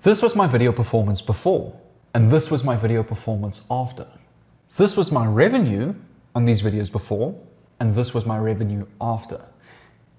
This was my video performance before, and this was my video performance after. This was my revenue on these videos before, and this was my revenue after.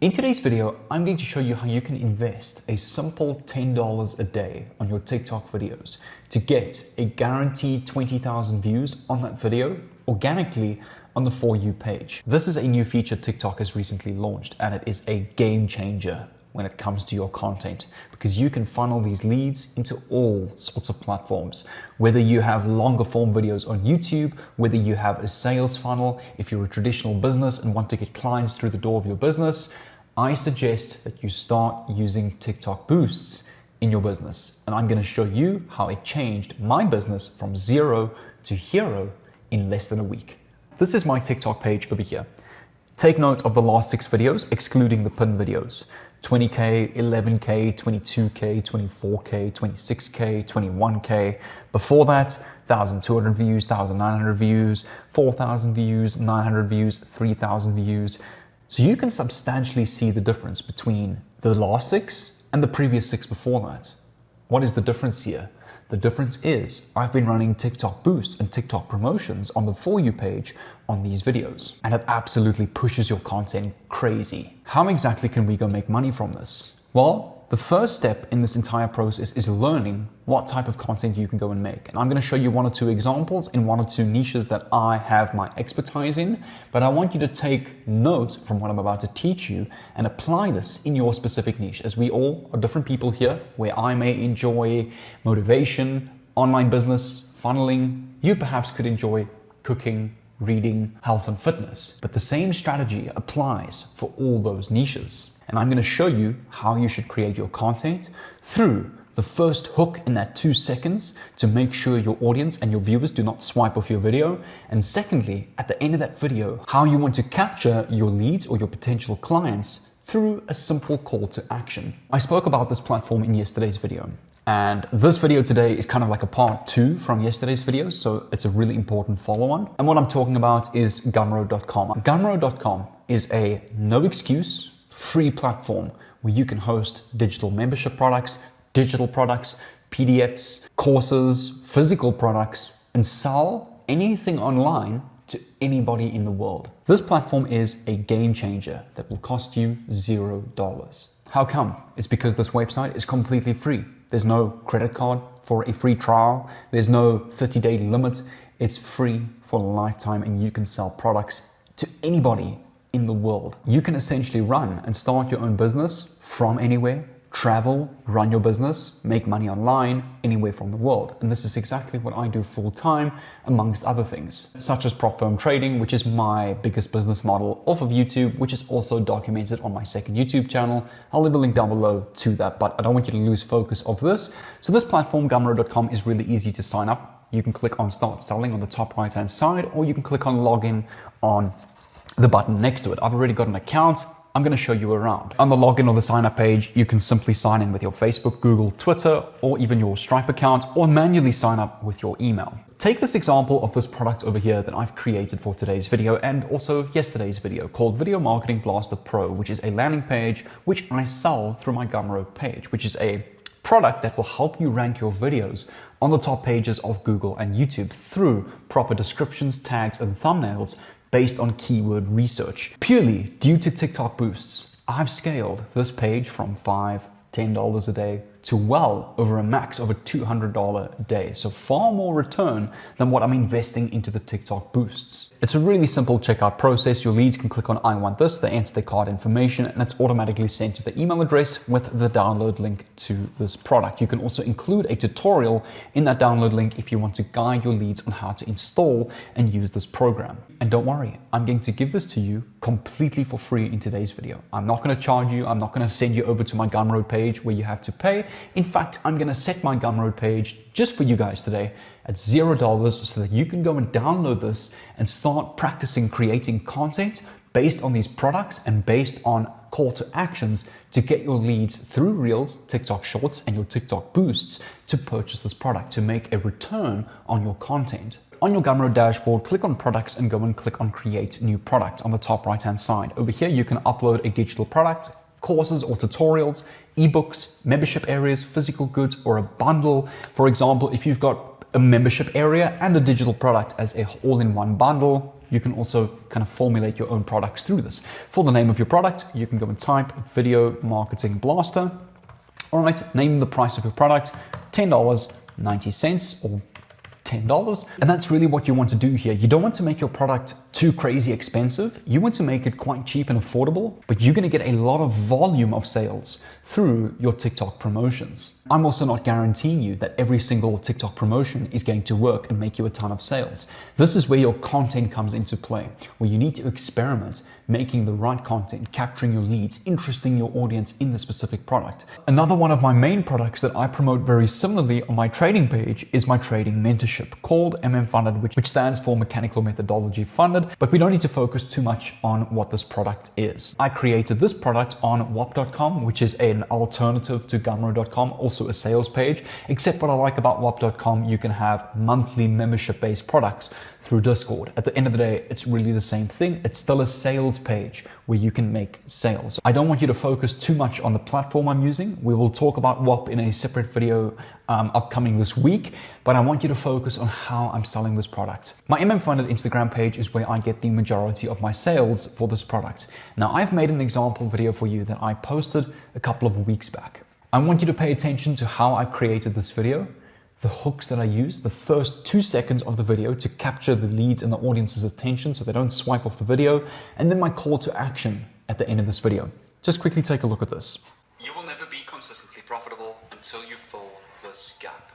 In today's video, I'm going to show you how you can invest a simple $10 a day on your TikTok videos to get a guaranteed 20,000 views on that video organically on the For You page. This is a new feature TikTok has recently launched, and it is a game changer when it comes to your content, because you can funnel these leads into all sorts of platforms. Whether you have longer form videos on YouTube, whether you have a sales funnel, if you're a traditional business and want to get clients through the door of your business, I suggest that you start using TikTok boosts in your business. And I'm going to show you how it changed my business from 0 to hero in less than a week. This is my TikTok page over here. Take note of the last 6 videos, excluding the pin videos. 20K, 11K, 22K, 24K, 26K, 21K. Before that, 1,200 views, 1,900 views, 4,000 views, 900 views, 3,000 views. So you can substantially see the difference between the last 6 and the previous 6 before that. What is the difference here? The difference is I've been running TikTok boosts and TikTok promotions on the For You page on these videos, and it absolutely pushes your content crazy. How exactly can we go make money from this? Well, the first step in this entire process is learning what type of content you can go and make. And I'm going to show you 1 or 2 examples in 1 or 2 niches that I have my expertise in, but I want you to take notes from what I'm about to teach you and apply this in your specific niche, as we all are different people here. Where I may enjoy motivation, online business, funneling, you perhaps could enjoy cooking, reading, health and fitness. But the same strategy applies for all those niches. And I'm going to show you how you should create your content through the first hook in that 2 seconds to make sure your audience and your viewers do not swipe off your video. And secondly, at the end of that video, how you want to capture your leads or your potential clients through a simple call to action. I spoke about this platform in yesterday's video. And this video today is kind of like a part 2 from yesterday's video, so it's a really important follow-on. And what I'm talking about is Gumroad.com. Gumroad.com is a no excuse, free platform where you can host digital membership products, digital products, PDFs, courses, physical products, and sell anything online to anybody in the world. This platform is a game changer that will cost you $0. How come? It's because this website is completely free. There's no credit card for a free trial. There's no 30-day limit. It's free for a lifetime, and you can sell products to anybody in the world. You can essentially run and start your own business from anywhere, travel, run your business, make money online, anywhere from the world. And this is exactly what I do full time, amongst other things, such as prop firm trading, which is my biggest business model off of YouTube, which is also documented on my second YouTube channel. I'll leave a link down below to that, but I don't want you to lose focus of this. So this platform, Gumroad.com, is really easy to sign up. You can click on Start Selling on the top right-hand side, or you can click on Login on the button next to it. I've already got an account. I'm going to show you around. On the login or the sign up page, you can simply sign in with your Facebook, Google, Twitter, or even your Stripe account, or manually sign up with your email. Take this example of this product over here that I've created for today's video and also yesterday's video, called Video Marketing Blaster Pro, which is a landing page which I sell through my Gumroad page, which is a product that will help you rank your videos on the top pages of Google and YouTube through proper descriptions, tags, and thumbnails based on keyword research. Purely due to TikTok boosts, I've scaled this page from $5, $10 a day to well over a max of a $200 a day. So far more return than what I'm investing into the TikTok boosts. It's a really simple checkout process. Your leads can click on I want this, they enter their card information, and it's automatically sent to the email address with the download link to this product. You can also include a tutorial in that download link if you want to guide your leads on how to install and use this program. And don't worry, I'm going to give this to you completely for free in today's video. I'm not going to charge you. I'm not going to send you over to my Gumroad page where you have to pay. In fact, I'm going to set my Gumroad page just for you guys today at $0 so that you can go and download this and start practicing creating content based on these products and based on call to actions to get your leads through Reels, TikTok Shorts, and your TikTok boosts to purchase this product, to make a return on your content. On your Gumroad dashboard, click on products and go and click on create new product on the top right hand side. Over here, you can upload a digital product courses or tutorials, ebooks, membership areas, physical goods, or a bundle. For example, if you've got a membership area and a digital product as a all-in-one bundle, you can also kind of formulate your own products through this. For the name of your product, you can go and type Video Marketing Blaster. All right, name the price of your product, $10.90 or $10. And that's really what you want to do here. You don't want to make your product too crazy expensive. You want to make it quite cheap and affordable, but you're going to get a lot of volume of sales through your TikTok promotions. I'm also not guaranteeing you that every single TikTok promotion is going to work and make you a ton of sales. This is where your content comes into play, where you need to experiment, making the right content, capturing your leads, interesting your audience in the specific product. Another one of my main products that I promote very similarly on my trading page is my trading mentorship called Funded, which stands for Mechanical Methodology Funded, but we don't need to focus too much on what this product is. I created this product on whop.com, which is an alternative to Gumroad.com, also a sales page, except what I like about whop.com, you can have monthly membership-based products through Discord. At the end of the day, it's really the same thing. It's still a sales page where you can make sales. I don't want you to focus too much on the platform I'm using. We will talk about WHOP in a separate video upcoming this week, but I want you to focus on how I'm selling this product. My Funded Instagram page is where I get the majority of my sales for this product. Now, I've made an example video for you that I posted a couple of weeks back. I want you to pay attention to how I created this video, the hooks that I use, the first 2 seconds of the video to capture the leads and the audience's attention so they don't swipe off the video, and then my call to action at the end of this video. Just quickly take a look at this. You will never be consistently profitable until you fill this gap.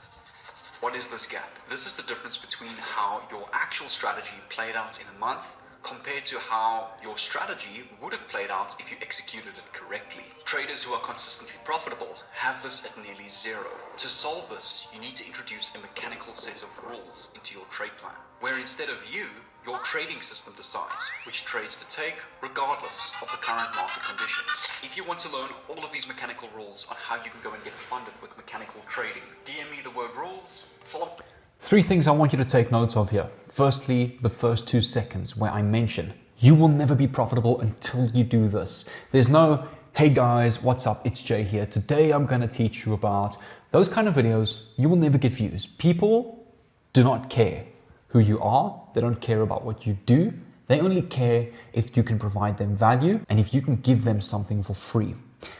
What is this gap? This is the difference between how your actual strategy played out in a month compared to how your strategy would have played out if you executed it correctly. Traders who are consistently profitable have this at nearly zero. To solve this, you need to introduce a mechanical set of rules into your trade plan, where instead of you, your trading system decides which trades to take regardless of the current market conditions. If you want to learn all of these mechanical rules on how you can go and get funded with mechanical trading, DM me the word rules, follow. 3 things I want you to take notes of here. Firstly, the first 2 seconds where I mention you will never be profitable until you do this. There's no, hey guys, what's up? It's Jay here. Today I'm going to teach you about those kind of videos. You will never get views. People do not care who you are. They don't care about what you do. They only care if you can provide them value and if you can give them something for free.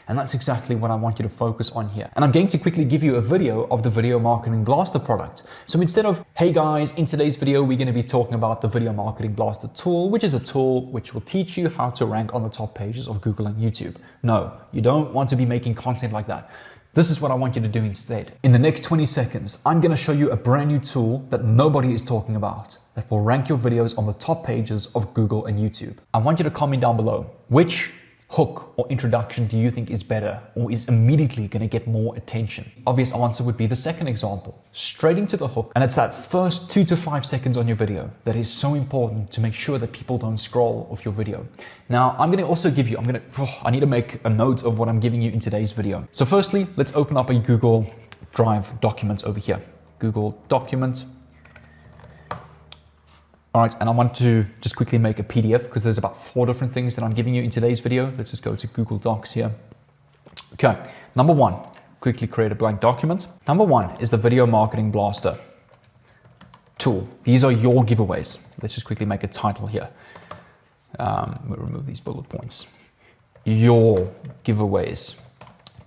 And that's exactly what I want you to focus on here. And I'm going to quickly give you a video of the Video Marketing Blaster product. So instead of, hey guys, in today's video, we're going to be talking about the Video Marketing Blaster tool, which is a tool which will teach you how to rank on the top pages of Google and YouTube. No, you don't want to be making content like that. This is what I want you to do instead. In the next 20 seconds, I'm going to show you a brand new tool that nobody is talking about that will rank your videos on the top pages of Google and YouTube. I want you to comment down below which hook or introduction do you think is better or is immediately going to get more attention? Obvious answer would be the second example, straight into the hook. And it's that first 2 to 5 seconds on your video that is so important to make sure that people don't scroll off your video. Now, I'm going to also give you, I need to make a note of what I'm giving you in today's video. So firstly, let's open up a Google Drive document over here. Google document. All right, and I want to just quickly make a PDF because there's about 4 different things that I'm giving you in today's video. Let's just go to Google Docs here. Okay, number 1, quickly create a blank document. Number 1 is the Video Marketing Blaster tool. These are your giveaways. Let's just quickly make a title here. We'll remove these bullet points. Your giveaways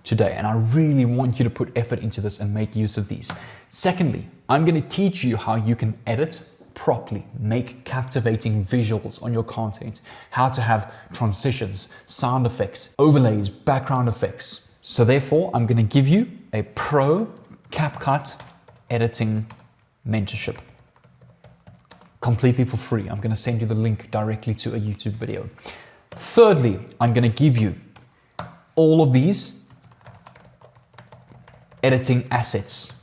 today. And I really want you to put effort into this and make use of these. Secondly, I'm going to teach you how you can edit properly, make captivating visuals on your content, how to have transitions, sound effects, overlays, background effects. So therefore, I'm going to give you a pro CapCut editing mentorship completely for free. I'm going to send you the link directly to a YouTube video. Thirdly, I'm going to give you all of these editing assets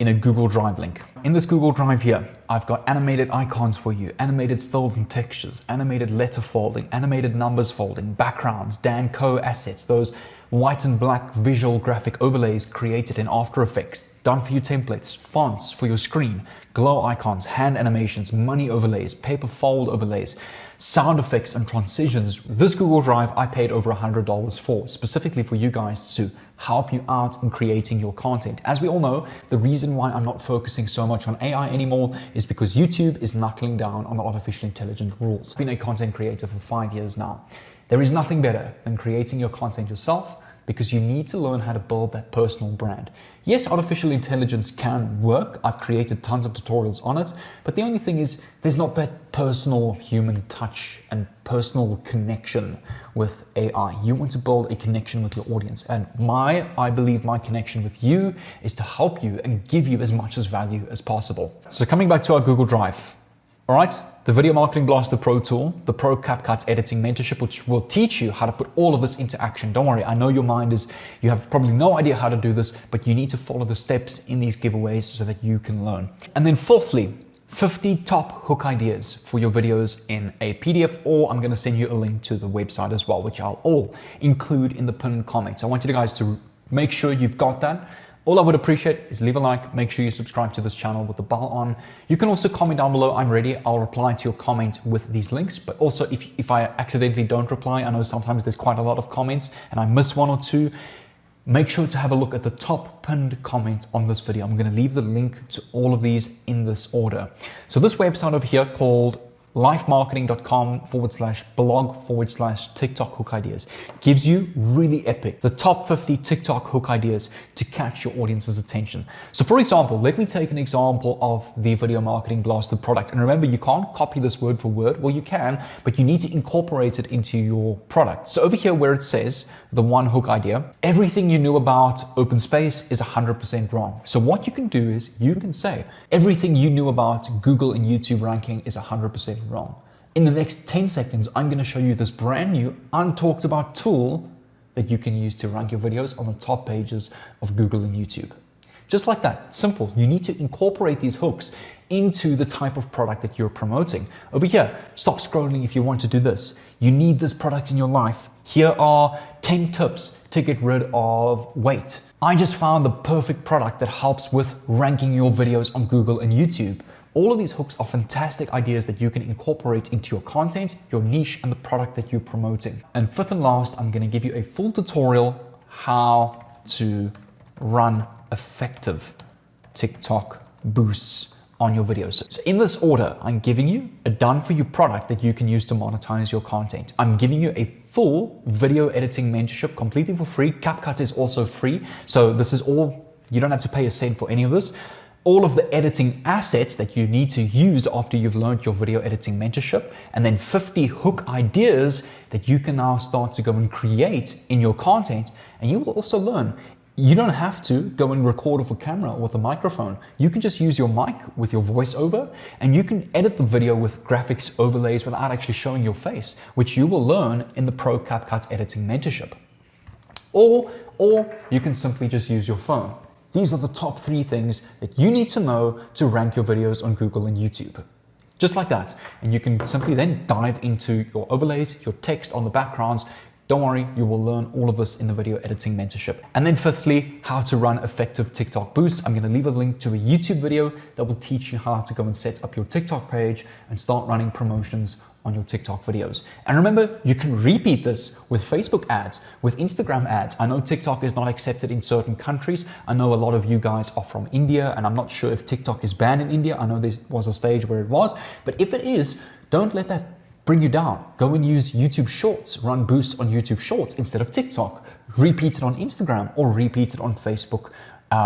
in a Google Drive link. In this Google Drive here, I've got animated icons for you, animated stills and textures, animated letter folding, animated numbers folding, backgrounds, Dan Co assets, those white and black visual graphic overlays created in After Effects, done for you templates, fonts for your screen, glow icons, hand animations, money overlays, paper fold overlays, sound effects and transitions. This Google Drive I paid over $100 for, specifically for you guys to help you out in creating your content. As we all know, the reason why I'm not focusing so much on AI anymore is because YouTube is knuckling down on the artificial intelligence rules. I've been a content creator for 5 years now. There is nothing better than creating your content yourself, because you need to learn how to build that personal brand. Yes, artificial intelligence can work. I've created tons of tutorials on it, but the only thing is there's not that personal human touch and personal connection with AI. You want to build a connection with your audience, and I believe my connection with you is to help you and give you as much as value as possible. So coming back to our Google Drive, all right? The Video Marketing Blaster Pro tool, the Pro CapCut Editing Mentorship, which will teach you how to put all of this into action. Don't worry, I know your mind is, you have probably no idea how to do this, but you need to follow the steps in these giveaways so that you can learn. And then fourthly, 50 top hook ideas for your videos in a PDF, or I'm going to send you a link to the website as well, which I'll all include in the pinned comments. I want you guys to make sure you've got that. All I would appreciate is leave a like, make sure you subscribe to this channel with the bell on. You can also comment down below, I'm ready. I'll reply to your comment with these links. But also if I accidentally don't reply, I know sometimes there's quite a lot of comments and I miss one or two, make sure to have a look at the top pinned comment on this video. I'm going to leave the link to all of these in this order. So this website over here called lifemarketing.com/blog/TikTok hook ideas gives you really epic, the top 50 TikTok hook ideas to catch your audience's attention. So for example, let me take an example of the Video Marketing Blaster product. And remember, you can't copy this word for word. Well, you can, but you need to incorporate it into your product. So over here where it says the one hook idea, everything you knew about open space is 100% wrong. So what you can do is you can say everything you knew about Google and YouTube ranking is 100% wrong. In the next 10 seconds, I'm going to show you this brand new untalked about tool that you can use to rank your videos on the top pages of Google and YouTube. Just like that, simple. You need to incorporate these hooks into the type of product that you're promoting. Over here, stop scrolling if you want to do this. You need this product in your life. Here are 10 tips to get rid of weight. I just found the perfect product that helps with ranking your videos on Google and YouTube. All of these hooks are fantastic ideas that you can incorporate into your content, your niche, and the product that you're promoting. And fifth and last, I'm going to give you a full tutorial how to run effective TikTok boosts on your videos. So in this order, I'm giving you a done-for-you product that you can use to monetize your content. I'm giving you a full video editing mentorship completely for free. CapCut is also free. So this is all, you don't have to pay a cent for any of this. All of the editing assets that you need to use after you've learned your video editing mentorship, and then 50 hook ideas that you can now start to go and create in your content. And you will also learn, you don't have to go and record with a camera or with a microphone. You can just use your mic with your voiceover, and you can edit the video with graphics overlays without actually showing your face, which you will learn in the Pro CapCut Editing Mentorship. Or you can simply just use your phone. These are the top 3 things that you need to know to rank your videos on Google and YouTube. Just like that. And you can simply then dive into your overlays, your text on the backgrounds. Don't worry, you will learn all of this in the video editing mentorship. And then fifthly, how to run effective TikTok boosts. I'm going to leave a link to a YouTube video that will teach you how to go and set up your TikTok page and start running promotions on your TikTok videos. And remember, you can repeat this with Facebook ads, with Instagram ads. I know TikTok is not accepted in certain countries. I know a lot of you guys are from India, and I'm not sure if TikTok is banned in India. I know there was a stage where it was, but if it is, don't let that bring you down. Go and use YouTube Shorts, run boosts on YouTube Shorts instead of TikTok. Repeat it on Instagram or repeat it on Facebook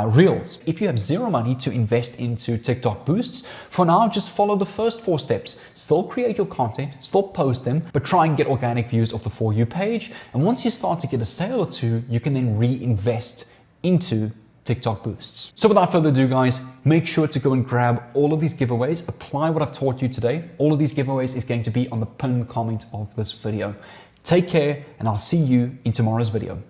Reels. If you have zero money to invest into TikTok boosts, for now, just follow the first 4 steps. Still create your content, still post them, but try and get organic views of the For You page. And once you start to get a sale or 2, you can then reinvest into TikTok boosts. So without further ado, guys, make sure to go and grab all of these giveaways. Apply what I've taught you today. All of these giveaways is going to be on the pinned comment of this video. Take care, and I'll see you in tomorrow's video.